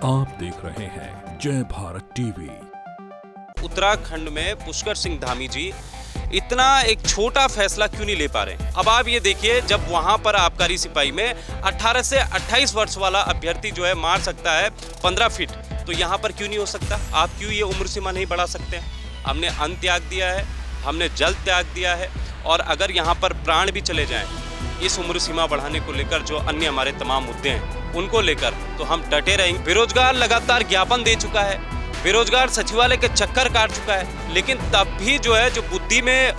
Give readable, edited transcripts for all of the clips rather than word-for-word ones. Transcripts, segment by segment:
आप देख रहे हैं जय भारत टीवी। उत्तराखंड में पुष्कर सिंह धामी जी इतना एक छोटा फैसला क्यों नहीं ले पा रहे हैं। अब आप ये देखिए, जब वहां पर आबकारी सिपाही में 18 से 28 वर्ष वाला अभ्यर्थी जो है मार सकता है 15 फीट, तो यहाँ पर क्यों नहीं हो सकता? आप क्यों ये उम्र सीमा नहीं बढ़ा सकते हैं? हमने अन्न त्याग दिया है, हमने जल त्याग दिया है, और अगर यहाँ पर प्राण भी चले जाएं इस उम्र सीमा बढ़ाने को लेकर, जो अन्य हमारे तमाम मुद्दे हैं उनको लेकर, तो हम डटे रहेंगे। बेरोजगार लगातार ज्ञापन दे चुका है, बेरोजगार सचिवालय के चक्कर काट चुका है, लेकिन तब भी जो है जो बुद्धि में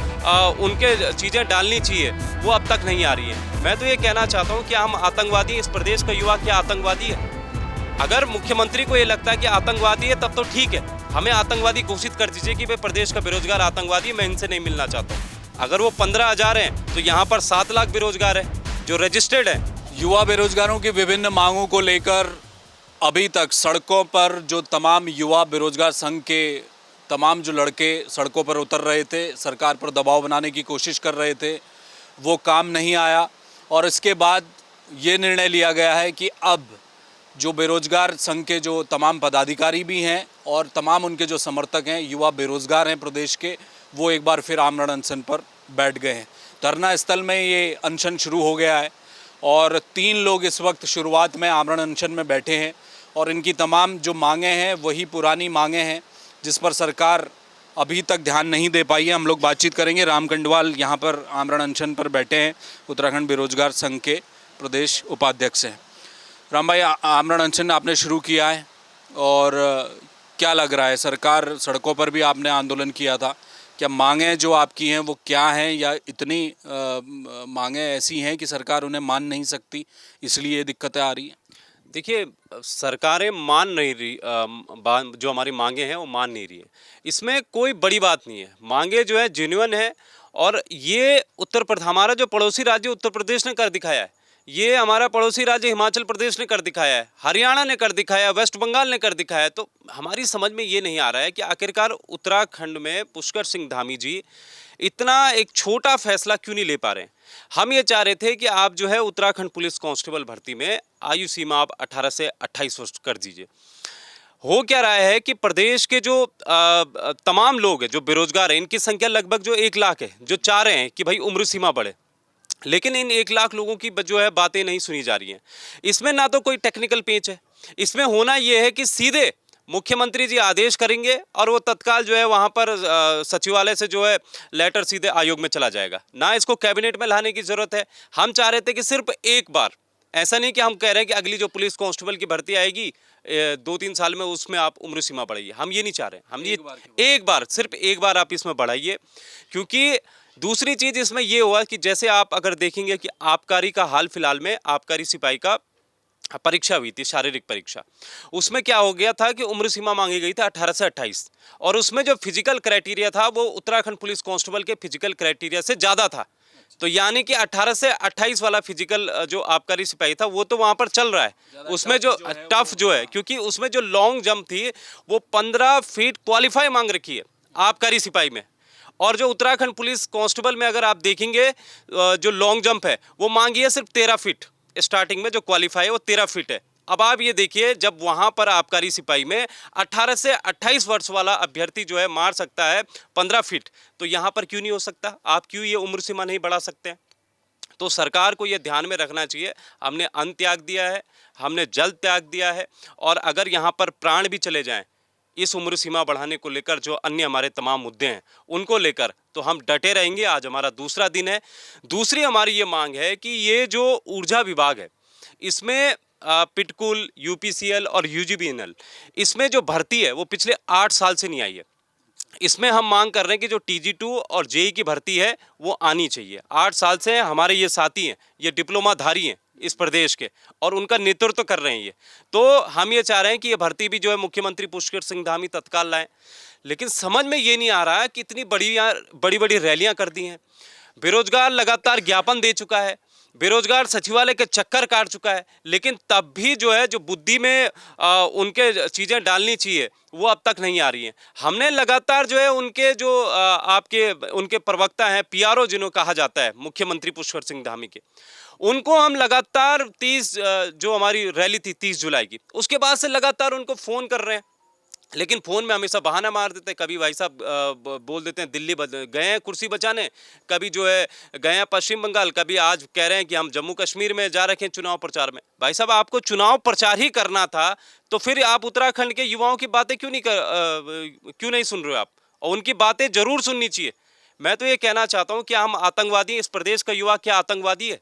उनके चीज़ें डालनी चाहिए वो अब तक नहीं आ रही है। मैं तो ये कहना चाहता हूँ कि हम आतंकवादी, इस प्रदेश का युवा क्या आतंकवादी है? अगर मुख्यमंत्री को ये लगता है कि आतंकवादी है तब तो ठीक है, हमें आतंकवादी घोषित कर दीजिए कि भाई प्रदेश का बेरोजगार आतंकवादी है, मैं इनसे नहीं मिलना चाहता हूँ। अगर वो 15,000 हैं तो यहाँ पर 7 लाख बेरोजगार है जो रजिस्टर्ड है। युवा बेरोजगारों की विभिन्न मांगों को लेकर अभी तक सड़कों पर जो तमाम युवा बेरोजगार संघ के तमाम जो लड़के सड़कों पर उतर रहे थे, सरकार पर दबाव बनाने की कोशिश कर रहे थे, वो काम नहीं आया। और इसके बाद ये निर्णय लिया गया है कि अब जो बेरोजगार संघ के जो तमाम पदाधिकारी भी हैं और तमाम उनके जो समर्थक हैं, युवा बेरोजगार हैं प्रदेश के, वो एक बार फिर आमरण अनशन पर बैठ गए हैं। धरना स्थल में ये अनशन शुरू हो गया है और 3 लोग इस वक्त शुरुआत में आमरण अनशन में बैठे हैं और इनकी तमाम जो मांगें हैं वही पुरानी मांगें हैं जिस पर सरकार अभी तक ध्यान नहीं दे पाई है। हम लोग बातचीत करेंगे। राम कंडवाल यहाँ पर आमरण अनशन पर बैठे हैं, उत्तराखंड बेरोजगार संघ के प्रदेश उपाध्यक्ष हैं। राम भाई, आमरण अनशन आपने शुरू किया है और क्या लग रहा है? सरकार सड़कों पर भी आपने आंदोलन किया था, क्या मांगें जो आपकी हैं वो क्या हैं, या इतनी मांगें ऐसी हैं कि सरकार उन्हें मान नहीं सकती इसलिए ये दिक्कतें आ रही हैं? देखिए, सरकारें मान नहीं रही, जो हमारी मांगे हैं वो मान नहीं रही है। इसमें कोई बड़ी बात नहीं है, मांगे जो है जेन्युइन है। और ये हमारा जो पड़ोसी राज्य उत्तर प्रदेश ने कर दिखाया है, ये हमारा पड़ोसी राज्य हिमाचल प्रदेश ने कर दिखाया है, हरियाणा ने कर दिखाया है, वेस्ट बंगाल ने कर दिखाया है। तो हमारी समझ में ये नहीं आ रहा है कि आखिरकार उत्तराखंड में पुष्कर सिंह धामी जी इतना एक छोटा फैसला क्यों नहीं ले पा रहे हैं। हम ये चाह रहे थे कि आप जो है उत्तराखंड पुलिस कांस्टेबल भर्ती में आयु सीमा आप 18 से 28 वर्ष कर दीजिए। हो क्या रहा है कि प्रदेश के जो तमाम लोग हैं जो बेरोजगार हैं, इनकी संख्या लगभग जो 1 लाख है, जो चाह रहे हैं कि भाई उम्र सीमा बढ़े, लेकिन इन 1 लाख लोगों की जो है बातें नहीं सुनी जा रही हैं। इसमें ना तो कोई टेक्निकल पेच है, इसमें होना यह है कि सीधे मुख्यमंत्री जी आदेश करेंगे और वो तत्काल जो है वहाँ पर सचिवालय से जो है लेटर सीधे आयोग में चला जाएगा। ना इसको कैबिनेट में लाने की ज़रूरत है। हम चाह रहे थे कि सिर्फ एक बार, ऐसा नहीं कि हम कह रहे हैं कि अगली जो पुलिस कांस्टेबल की भर्ती आएगी 2-3 साल में उसमें आप उम्र सीमा बढ़ाइए, हम ये नहीं चाह रहे। हम ये एक बार, सिर्फ एक बार आप इसमें बढ़ाइए। क्योंकि दूसरी चीज़ इसमें ये हुआ कि जैसे आप अगर देखेंगे कि आबकारी का हाल फिलहाल में आबकारी सिपाही का परीक्षा हुई थी, शारीरिक परीक्षा, उसमें क्या हो गया था कि उम्र सीमा मांगी गई थी 18 से 28, और उसमें जो फिजिकल क्राइटेरिया था वो उत्तराखंड पुलिस कांस्टेबल के फिजिकल क्राइटेरिया से ज़्यादा था। तो यानी कि 18 से 28 वाला फिजिकल जो आबकारी सिपाही था वो तो वहाँ पर चल रहा है। उसमें जो टफ जो है, क्योंकि उसमें जो लॉन्ग जंप थी वो 15 फीट क्वालिफाई मांग रखी है आबकारी सिपाही में। और जो उत्तराखंड पुलिस कांस्टेबल में अगर आप देखेंगे जो लॉन्ग जंप है वो मांगी है सिर्फ 13 फीट। स्टार्टिंग में जो क्वालिफाई है वो 13 फीट है। अब आप ये देखिए, जब वहाँ पर आबकारी सिपाही में 18 से 28 वर्ष वाला अभ्यर्थी जो है मार सकता है 15 फीट, तो यहाँ पर क्यों नहीं हो सकता? आप क्यों ये उम्र सीमा नहीं बढ़ा सकते हैं? तो सरकार को ये ध्यान में रखना चाहिए। हमने अन्न त्याग दिया है, हमने जल त्याग दिया है, और अगर यहाँ पर प्राण भी चले जाएँ इस उम्र सीमा बढ़ाने को लेकर, जो अन्य हमारे तमाम मुद्दे हैं उनको लेकर, तो हम डटे रहेंगे। आज हमारा दूसरा दिन है। दूसरी हमारी ये मांग है कि ये जो ऊर्जा विभाग है, इसमें पिटकुल, यूपीसीएल और यूजीबीएनएल, इसमें जो भर्ती है वो पिछले 8 साल से नहीं आई है। इसमें हम मांग कर रहे हैं कि जो TG2 और जेई की भर्ती है वो आनी चाहिए। 8 साल से हमारे ये साथी हैं, ये डिप्लोमाधारी हैं इस प्रदेश के, और उनका नेतृत्व कर रहे हैं ये। तो हम ये चाह रहे हैं कि ये भर्ती भी जो है मुख्यमंत्री पुष्कर सिंह धामी तत्काल लाएं। लेकिन समझ में ये नहीं आ रहा है कि इतनी बड़ी रैलियां कर दी हैं। बेरोजगार लगातार ज्ञापन दे चुका है, बेरोजगार सचिवालय के चक्कर काट चुका है, लेकिन तब भी जो है जो बुद्धि में उनके चीज़ें डालनी चाहिए वो अब तक नहीं आ रही हैं। हमने लगातार जो है उनके जो उनके प्रवक्ता हैं, PRO जिन्हों कहा जाता है मुख्यमंत्री पुष्कर सिंह धामी के, उनको हम लगातार 30 जो हमारी रैली थी 30 जुलाई की, उसके बाद से लगातार उनको फ़ोन कर रहे हैं, लेकिन फ़ोन में हमेशा बहाना मार देते हैं। कभी भाई साहब बोल देते हैं दिल्ली गए हैं कुर्सी बचाने, कभी जो है गए हैं पश्चिम बंगाल, कभी आज कह रहे हैं कि हम जम्मू कश्मीर में जा रखे हैं चुनाव प्रचार में। भाई साहब आपको चुनाव प्रचार ही करना था तो फिर आप उत्तराखंड के युवाओं की बातें क्यों नहीं सुन रहे हो आप, और उनकी बातें जरूर सुननी चाहिए। मैं तो ये कहना चाहता हूँ कि हम आतंकवादी, इस प्रदेश का युवा क्या आतंकवादी है?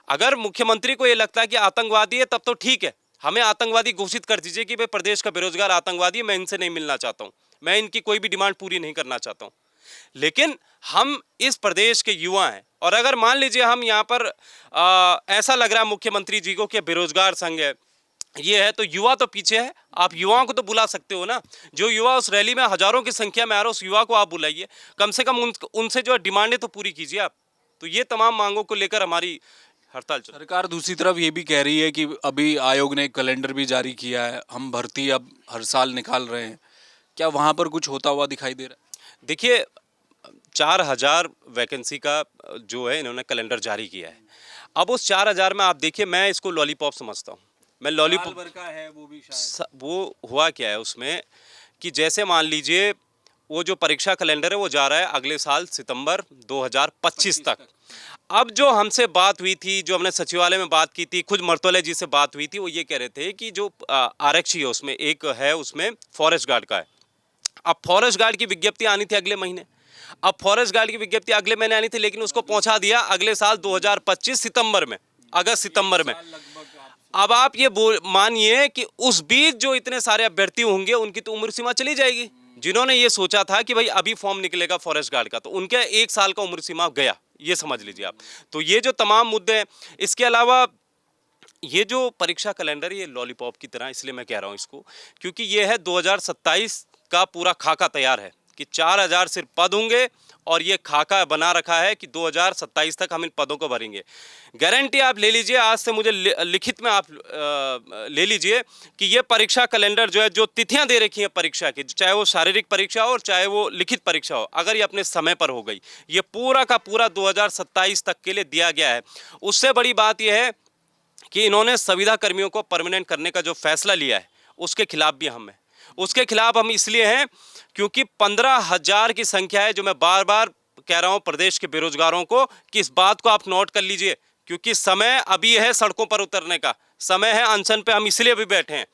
अगर मुख्यमंत्री को ये लगता है कि आतंकवादी है तब तो ठीक है, हमें आतंकवादी घोषित कर दीजिए कि भाई प्रदेश का बेरोजगार आतंकवादी है, मैं इनसे नहीं मिलना चाहता हूं, मैं इनकी कोई भी डिमांड पूरी नहीं करना चाहता हूं। लेकिन हम इस प्रदेश के युवा हैं, और अगर मान लीजिए हम यहाँ पर ऐसा लग रहा है मुख्यमंत्री जी को कि बेरोजगार संघ है, ये है, तो युवा तो पीछे है। आप युवाओं को तो बुला सकते हो ना, जो युवा उस रैली में हजारों की संख्या में आ रहा है उस युवा को आप बुलाइए, कम से कम उनसे जो डिमांडें तो पूरी कीजिए आप। तो ये तमाम मांगों को लेकर हमारी हड़ताल चल। सरकार दूसरी तरफ ये भी कह रही है कि अभी आयोग ने एक कैलेंडर भी जारी किया है, हम भर्ती अब हर साल निकाल रहे हैं। क्या वहाँ पर कुछ होता हुआ दिखाई दे रहा है? देखिए 4000 वैकेंसी का जो है इन्होंने कैलेंडर जारी किया है। अब उस 4000 में आप देखिए, मैं इसको लॉलीपॉप समझता हूँ। मैं लॉलीपॉप साल भर का है वो भी शायद। वो हुआ क्या है उसमें कि जैसे मान लीजिए वो जो परीक्षा कैलेंडर है वो जा रहा है अगले साल सितंबर 2025 तक। अब जो हमसे बात हुई थी, जो हमने सचिवालय में बात की थी, खुद मर्तोले जी से बात हुई थी, वो ये कह रहे थे कि जो आरक्षी है उसमें एक है, उसमें फॉरेस्ट गार्ड का है। अब फॉरेस्ट गार्ड की विज्ञप्ति आनी थी अगले महीने, अब फॉरेस्ट गार्ड की विज्ञप्ति अगले महीने आनी थी, लेकिन उसको पहुंचा दिया अगले साल 2025 सितंबर में, अगस्त सितंबर में। अब आप ये मानिए कि उस बीच जो इतने सारे अभ्यर्थी होंगे उनकी तो उम्र सीमा चली जाएगी। जिन्होंने ये सोचा था कि भाई अभी फॉर्म निकलेगा फॉरेस्ट गार्ड का, तो उनके 1 साल का उम्र सीमा गया, ये समझ लीजिए आप। तो ये जो तमाम मुद्दे हैं, इसके अलावा ये जो परीक्षा कैलेंडर, ये लॉलीपॉप की तरह इसलिए मैं कह रहा हूँ इसको, क्योंकि ये है 2027 का पूरा खाका तैयार है कि 4000 सिर्फ पद होंगे, और ये खाका बना रखा है कि 2027 तक हम इन पदों को भरेंगे। गारंटी आप ले लीजिए, आज से मुझे लिखित में आप ले लीजिए कि ये परीक्षा कैलेंडर जो है, जो तिथियां दे रखी हैं परीक्षा की, चाहे वो शारीरिक परीक्षा हो और चाहे वो लिखित परीक्षा हो, अगर ये अपने समय पर हो गई, ये पूरा का पूरा 2027 तक के लिए दिया गया है। उससे बड़ी बात यह है कि इन्होंने संविदा कर्मियों को परमानेंट करने का जो फैसला लिया है उसके खिलाफ भी हम हैं। उसके खिलाफ हम इसलिए हैं क्योंकि 15,000 की संख्या है, जो मैं बार बार कह रहा हूं प्रदेश के बेरोजगारों को कि इस बात को आप नोट कर लीजिए, क्योंकि समय अभी है सड़कों पर उतरने का, समय है अनशन पे हम इसलिए भी बैठे हैं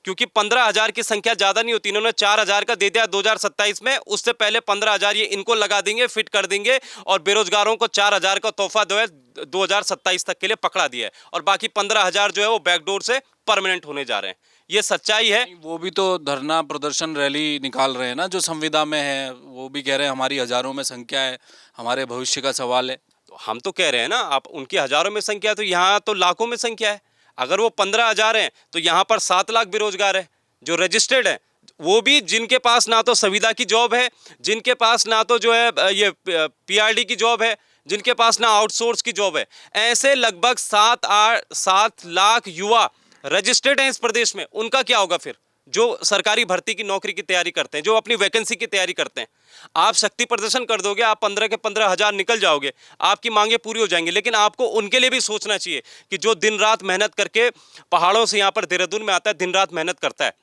क्योंकि 15,000 की संख्या ज़्यादा नहीं होती। इन्होंने 4,000 का दे दिया 2027 में, उससे पहले 15,000 ये इनको लगा देंगे, फिट कर देंगे, और बेरोजगारों को 4,000 का तोहफा जो है 2027 तक के लिए पकड़ा दिया है, और बाकी 15,000 जो है वो बैकडोर से परमानेंट होने जा रहे हैं। ये सच्चाई है। वो भी तो धरना प्रदर्शन रैली निकाल रहे हैं ना, जो संविदा में है, वो भी कह रहे हैं हमारी हजारों में संख्या है, हमारे भविष्य का सवाल है। तो हम तो कह रहे हैं ना, आप उनकी हजारों में संख्या है, तो यहाँ तो लाखों में संख्या है। अगर वो 15,000 हैं तो यहाँ पर 7 लाख बेरोजगार है जो रजिस्टर्ड है, वो भी जिनके पास ना तो संविदा की जॉब है, जिनके पास ना तो जो है ये पीआरडी की जॉब है, जिनके पास ना आउटसोर्स की जॉब है। ऐसे लगभग 7 लाख युवा रजिस्टर्ड हैं इस प्रदेश में। उनका क्या होगा फिर, जो सरकारी भर्ती की नौकरी की तैयारी करते हैं, जो अपनी वैकेंसी की तैयारी करते हैं। आप शक्ति प्रदर्शन कर दोगे, आप 15 के 15,000 निकल जाओगे, आपकी मांगे पूरी हो जाएंगी, लेकिन आपको उनके लिए भी सोचना चाहिए कि जो दिन रात मेहनत करके पहाड़ों से यहाँ पर देहरादून में आता है, दिन रात मेहनत करता है,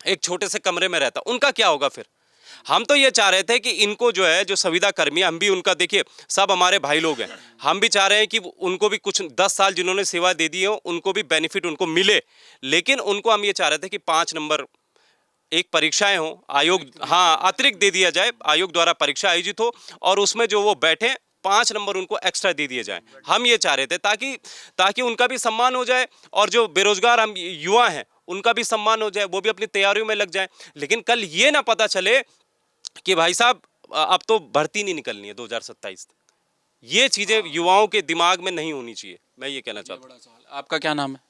एक छोटे से कमरे में रहता है, उनका क्या होगा फिर। हम तो ये चाह रहे थे कि इनको जो है, जो संविदा कर्मी, हम भी उनका, देखिए सब हमारे भाई लोग हैं, हम भी चाह रहे हैं कि उनको भी कुछ 10 साल जिन्होंने सेवा दे दी हो उनको भी बेनिफिट उनको मिले, लेकिन उनको हम ये चाह रहे थे कि 5 नंबर एक परीक्षाएं हो, आयोग अतिरिक्त दे दिया जाए, आयोग द्वारा परीक्षा आयोजित हो और उसमें जो वो बैठे 5 नंबर उनको एक्स्ट्रा दे दिए जाएं। हम ये चाह रहे थे ताकि उनका भी सम्मान हो जाए, और जो बेरोजगार हम युवा हैं उनका भी सम्मान हो जाए, वो भी अपनी तैयारियों में लग जाए। लेकिन कल ये ना पता चले कि भाई साहब अब तो भर्ती नहीं निकलनी है 2027 तक। ये चीज़ें युवाओं के दिमाग में नहीं होनी चाहिए, मैं ये कहना चाहता हूँ। आपका क्या नाम है?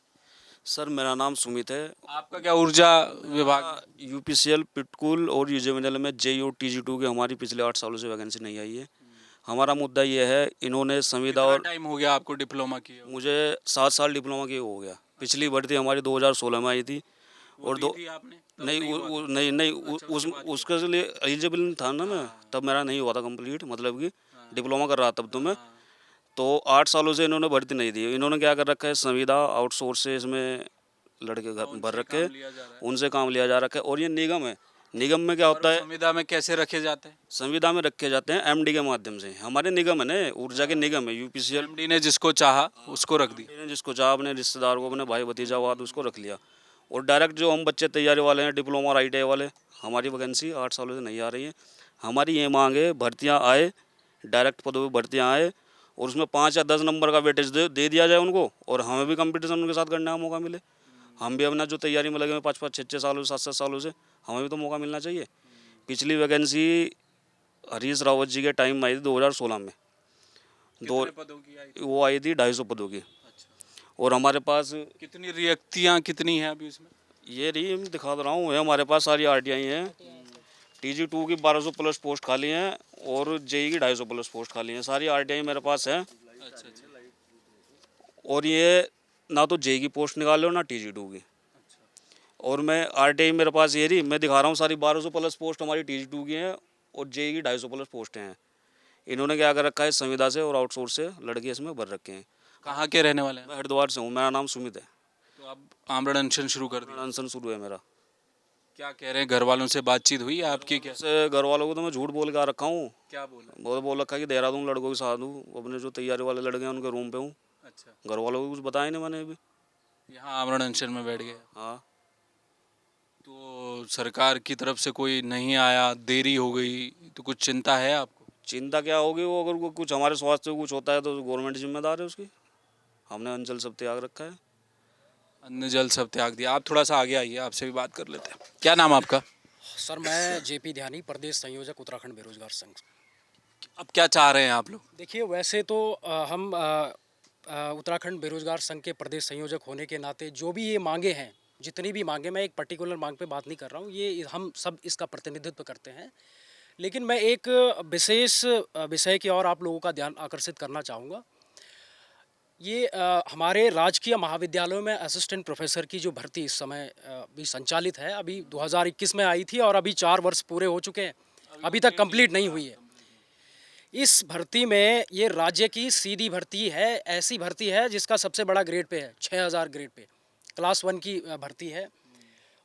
सर मेरा नाम सुमित है। आपका क्या ऊर्जा विभाग? यूपीसीएल पिटकुल और यूजेमिनल में JEE और TG2 की हमारी पिछले 8 सालों से वैकेंसी नहीं आई है। हमारा मुद्दा ये है, इन्होंने संविदा और टाइम हो गया आपको डिप्लोमा किए? मुझे 7 साल डिप्लोमा किए हो गया। पिछली भर्ती हमारी 2016 में आई थी, और उसके लिए एलिजिबल नहीं था ना मैं, तब मेरा नहीं हुआ था कंप्लीट, मतलब कि डिप्लोमा कर रहा तब तो मैं। तो 8 सालों से इन्होंने भर्ती नहीं दी। इन्होंने क्या कर रखा है, संविदा आउटसोर्स से इसमें लड़के भर रखे, उनसे काम लिया जा रखा है। और ये निगम है, निगम में क्या होता है, संविदा में कैसे रखे जाते हैं? संविदा में रखे जाते हैं एमडी के माध्यम से। हमारे निगम है ना, ऊर्जा के निगम है, यूपीसीएल। एमडी ने जिसको चाहा उसको रख दी। ने जिसको चाहा, अपने रिश्तेदार को, अपने भाई भतीजावाद उसको रख लिया। और डायरेक्ट जो हम बच्चे तैयारी वाले हैं, डिप्लोमा और ITI वाले, हमारी वैकेंसी 8 सालों से नहीं आ रही है। हमारी ये मांग है, भर्तियाँ आए, डायरेक्ट पदों पर भर्तियाँ आए, और उसमें 5 या 10 नंबर का वेटेज दे दिया जाए उनको, और हमें भी कंपटीशन उनके साथ करने का मौका मिले। हम भी अपना जो तैयारी में लगे हुए 5-5, 6-6 सालों, 7-7 सालों से, हमें भी तो मौका मिलना चाहिए। पिछली वैकेंसी हरीश रावत जी के टाइम में आई थी 2016 में, कितने पदों की आई? वो आई थी 250 पदों की। और हमारे पास कितनी रिक्तियां कितनी हैं अभी उसमें? ये रही, मैं दिखा रहा हूँ, हमारे पास सारी RTI हैं। TG2 की 1200 प्लस पोस्ट खाली हैं, और JEE की 250 प्लस पोस्ट खाली हैं। सारी RTI मेरे पास है। और ये ना तो JEE की पोस्ट निकाले हो, ना TG2 की। और मैं RTI मेरे पास ये रही, मैं दिखा रहा हूँ, सारी 1200 प्लस पोस्ट हमारी TG2 की हैं, और JEE की 250 प्लस पोस्टें हैं। इन्होंने क्या कर रखा है, संविदा से और आउटसोर्स से लड़के इसमें भर रखे हैं। कहाँ के रहने वाले हैं? मैं हरिद्वार से हूँ, मेरा नाम सुमित है। तो अब आमरण अनशन शुरू कर दिया? अनशन शुरू है मेरा। क्या कह रहे हैं, घर वालों से बातचीत हुई है आपकी? क्या से घर वालों को तो मैं झूठ बोल के आ रखा हूँ। क्या बोला? बहुत बोल रखा है कि देहरादून लड़कों के साथ हूँ, अपने जो तैयारी वाले लड़के हैं उनके रूम पे हूँ। अच्छा, घर वालों को कुछ बताया नहीं मैंने अभी। यहाँ आमरण अनशन में बैठ गए। हाँ, तो सरकार की तरफ से कोई नहीं आया, देरी हो गई, तो कुछ चिंता है आपको? चिंता क्या होगी, वो अगर कुछ हमारे स्वास्थ्य को कुछ होता है तो गवर्नमेंट जिम्मेदार है उसकी। हमने अंचल सब त्याग रखा है। अन्न जल सब त्याग दिया। आप थोड़ा सा आगे आइए, आपसे भी बात कर लेते हैं। क्या नाम आपका? सर मैं JP ध्यानी, प्रदेश संयोजक उत्तराखंड बेरोजगार संघ। अब क्या चाह रहे हैं आप लोग? देखिए वैसे तो हम उत्तराखंड बेरोजगार संघ के प्रदेश संयोजक होने के नाते जो भी ये मांगे हैं, जितनी भी मांगे, मैं एक पर्टिकुलर मांग पे बात नहीं कर रहा हूँ, ये हम सब इसका प्रतिनिधित्व करते हैं। लेकिन मैं एक विशेष विषय की ओर आप लोगों का ध्यान आकर्षित करना चाहूँगा। ये हमारे राजकीय महाविद्यालयों में असिस्टेंट प्रोफेसर की जो भर्ती इस समय भी संचालित है, अभी 2021 में आई थी और अभी 4 वर्ष पूरे हो चुके हैं, अभी तक कंप्लीट नहीं हुई है। इस भर्ती में ये राज्य की सीधी भर्ती है, ऐसी भर्ती है जिसका सबसे बड़ा ग्रेड पे है, 6000 ग्रेड पे, क्लास 1 की भर्ती है।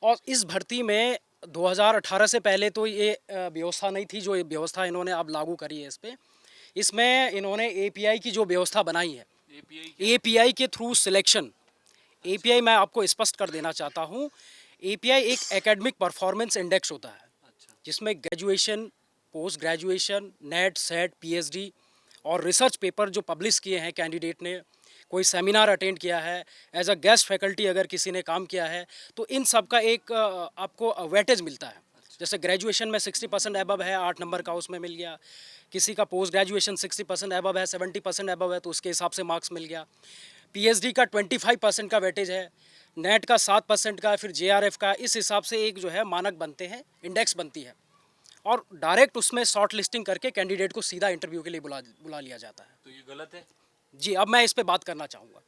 और इस भर्ती में 2018 से पहले तो ये व्यवस्था नहीं थी, जो ये व्यवस्था इन्होंने अब लागू करी है इस पर। इसमें इन्होंने API की जो व्यवस्था बनाई है, API के थ्रू सिलेक्शन, API मैं आपको स्पष्ट कर देना चाहता हूँ, API एक एकेडमिक परफॉर्मेंस इंडेक्स होता है, जिसमें graduation, post graduation, net, set, PhD और रिसर्च पेपर जो पब्लिश किए हैं कैंडिडेट ने, कोई सेमिनार अटेंड किया है, एज अ गेस्ट फैकल्टी अगर किसी ने काम किया है, तो इन सब का एक आपको वेटेज मिलता है। जैसे ग्रेजुएशन में 60% एबव है, 8 नंबर का उसमें मिल गया। किसी का पोस्ट ग्रेजुएशन 60% एबव है, 70% एबव है, तो उसके हिसाब से मार्क्स मिल गया। PhD का 25% का वेटेज है, नेट का 7% का, फिर JRF का, इस हिसाब से एक जो है मानक बनते हैं, इंडेक्स बनती है, और डायरेक्ट उसमें शॉर्ट लिस्टिंग करके कैंडिडेट को सीधा इंटरव्यू के लिए बुला लिया जाता है। तो ये गलत है? जी, अब मैं इस पे बात करना चाहूँगा।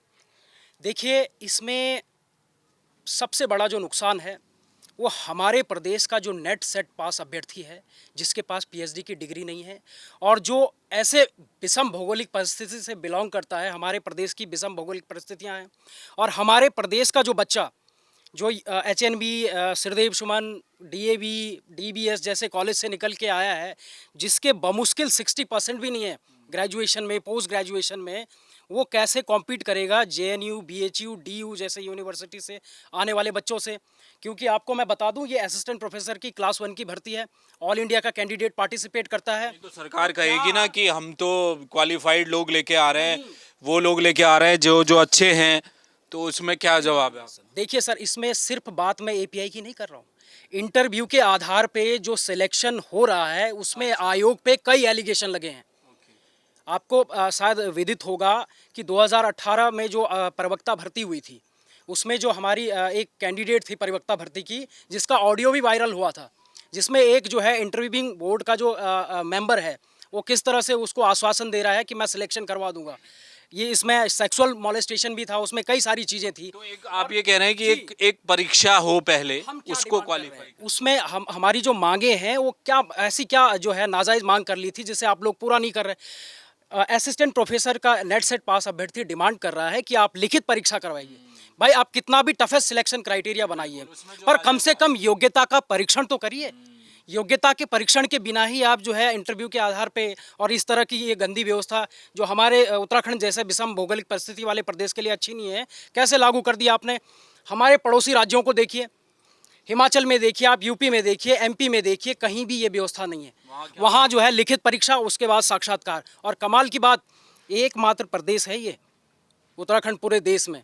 देखिए, इसमें सबसे बड़ा जो नुकसान है वो हमारे प्रदेश का जो नेट सेट पास अभ्यर्थी है, जिसके पास PhD की डिग्री नहीं है, और जो ऐसे विषम भौगोलिक परिस्थिति से बिलोंग करता है, हमारे प्रदेश की विषम भौगोलिक परिस्थितियां हैं, और हमारे प्रदेश का जो बच्चा जो HNB, श्रीदेव सुमन, DAV, DBS जैसे कॉलेज से निकल के आया है, जिसके बमुश्किल 60% भी नहीं है ग्रेजुएशन में, पोस्ट ग्रेजुएशन में, वो कैसे कॉम्पीट करेगा JNU, BHU, DU जैसे यूनिवर्सिटी से आने वाले बच्चों से? क्योंकि आपको मैं बता दूं, ये असिस्टेंट प्रोफेसर की क्लास 1 की भर्ती है, ऑल इंडिया का कैंडिडेट पार्टिसिपेट करता है। तो सरकार कहेगी ना कि हम तो क्वालिफाइड लोग लेके आ रहे हैं, वो लोग लेके आ रहे हैं जो अच्छे हैं, तो उसमें क्या जवाब है? देखिए सर, इसमें सिर्फ बात मैं API की नहीं कर रहा हूँ, इंटरव्यू के आधार पे जो सिलेक्शन हो रहा है उसमें आयोग पे कई एलिगेशन लगे हैं। आपको शायद विदित होगा कि 2018 में जो प्रवक्ता भर्ती हुई थी, उसमें जो हमारी एक कैंडिडेट थी प्रवक्ता भर्ती की, जिसका ऑडियो भी वायरल हुआ था, जिसमें एक जो है इंटरव्यूइंग बोर्ड का जो मेंबर है, वो किस तरह से उसको आश्वासन दे रहा है कि मैं सिलेक्शन करवा दूंगा। ये इसमें सेक्सुअल मॉलेस्टेशन भी था, उसमें कई सारी चीज़ें थी। तो एक आप ये कह रहे हैं कि एक परीक्षा हो पहले, उसको क्वालिफाई, उसमें हमारी जो मांगे हैं वो क्या ऐसी क्या जो है नाजायज़ मांग कर ली थी, जिसे आप लोग पूरा नहीं कर रहे। असिस्टेंट प्रोफेसर का नेट सेट पास अभ्यर्थी डिमांड कर रहा है कि आप लिखित परीक्षा करवाइए। भाई आप कितना भी टफेस्ट सिलेक्शन क्राइटेरिया बनाइए, पर कम से कम योग्यता का परीक्षण तो करिए। योग्यता के परीक्षण के बिना ही आप जो है इंटरव्यू के आधार पे, और इस तरह की ये गंदी व्यवस्था जो हमारे उत्तराखंड जैसे विषम भौगोलिक परिस्थिति वाले प्रदेश के लिए अच्छी नहीं है, कैसे लागू कर दिया आपने। हमारे पड़ोसी राज्यों को देखिए, हिमाचल में देखिए, आप यूपी में देखिए, एमपी में देखिए, कहीं भी ये व्यवस्था नहीं है। वहाँ जो है लिखित परीक्षा, उसके बाद साक्षात्कार। और कमाल की बात, एकमात्र प्रदेश है ये उत्तराखंड पूरे देश में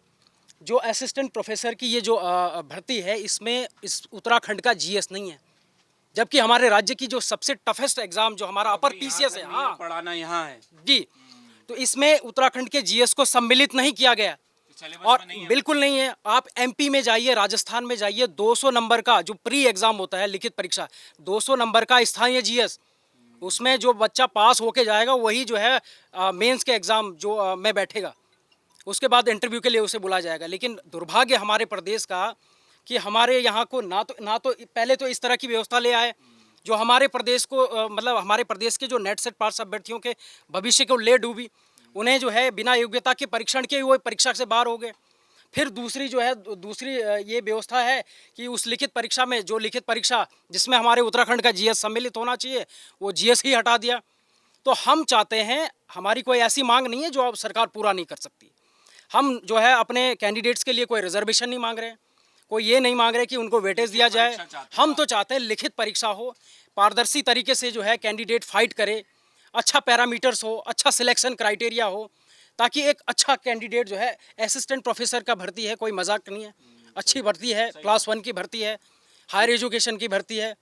जो असिस्टेंट प्रोफेसर की ये जो भर्ती है, इसमें इस उत्तराखंड का जीएस नहीं है, जबकि हमारे राज्य की जो सबसे टफेस्ट एग्जाम जो हमारा अपर पीसीएस है, हाँ पढ़ाना यहाँ है जी, तो इसमें उत्तराखंड के जीएस को सम्मिलित नहीं किया गया और बिल्कुल नहीं है। आप एमपी में जाइए, राजस्थान में जाइए, 200 नंबर का जो प्री एग्जाम होता है लिखित परीक्षा, 200 नंबर का स्थानीय जीएस, उसमें जो बच्चा पास होके जाएगा वही जो है मेंस के एग्ज़ाम जो में बैठेगा, उसके बाद इंटरव्यू के लिए उसे बुलाया जाएगा। लेकिन दुर्भाग्य हमारे प्रदेश का कि हमारे यहाँ को ना तो पहले तो इस तरह की व्यवस्था ले आए जो हमारे प्रदेश को मतलब हमारे प्रदेश के जो नेट सेट पास अभ्यर्थियों के भविष्य को ले डूबी, उन्हें जो है बिना योग्यता के परीक्षण के वो परीक्षा से बाहर हो गए। फिर दूसरी ये व्यवस्था है कि उस लिखित परीक्षा में, जो लिखित परीक्षा जिसमें हमारे उत्तराखंड का जीएस सम्मिलित होना चाहिए, वो जीएस ही हटा दिया। तो हम चाहते हैं, हमारी कोई ऐसी मांग नहीं है जो अब सरकार पूरा नहीं कर सकती। हम जो है अपने कैंडिडेट्स के लिए कोई रिजर्वेशन नहीं मांग रहे हैं, कोई ये नहीं मांग रहे कि उनको वेटेज दिया जाए। हम तो चाहते हैं लिखित परीक्षा हो, पारदर्शी तरीके से जो है कैंडिडेट फाइट करे, अच्छा पैरामीटर्स हो, अच्छा सिलेक्शन क्राइटेरिया हो, ताकि एक अच्छा कैंडिडेट जो है, असिस्टेंट प्रोफेसर का भर्ती है, कोई मजाक नहीं है, अच्छी भर्ती है, क्लास 1 की भर्ती है, हायर एजुकेशन की भर्ती है।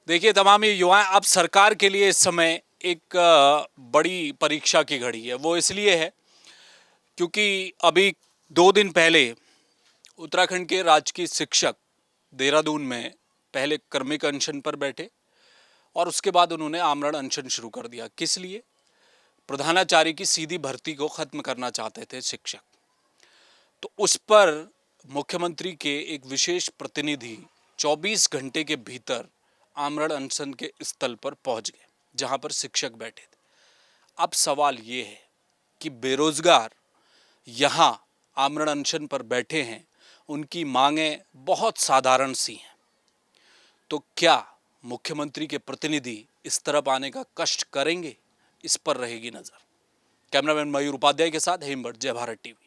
देखिए तमाम ये युवा, अब सरकार के लिए इस समय एक बड़ी परीक्षा की घड़ी है। वो इसलिए है क्योंकि अभी 2 दिन पहले उत्तराखंड के राजकीय शिक्षक देहरादून में पहले क्रमिक अनशन पर बैठे और उसके बाद उन्होंने आमरण अनशन शुरू कर दिया। किस लिए? प्रधानाचार्य की सीधी भर्ती को खत्म करना चाहते थे शिक्षक। तो उस पर मुख्यमंत्री के एक विशेष प्रतिनिधि 24 घंटे के भीतर आमरण अनशन के स्थल पर पहुंच गए जहां पर शिक्षक बैठे थे। अब सवाल ये है कि बेरोजगार यहां आमरण अनशन पर बैठे हैं, उनकी मांगें बहुत साधारण सी हैं, तो क्या मुख्यमंत्री के प्रतिनिधि इस तरफ आने का कष्ट करेंगे? इस पर रहेगी नजर। कैमरामैन मयूर उपाध्याय के साथ हेमभट्ट, जय भारत टीवी।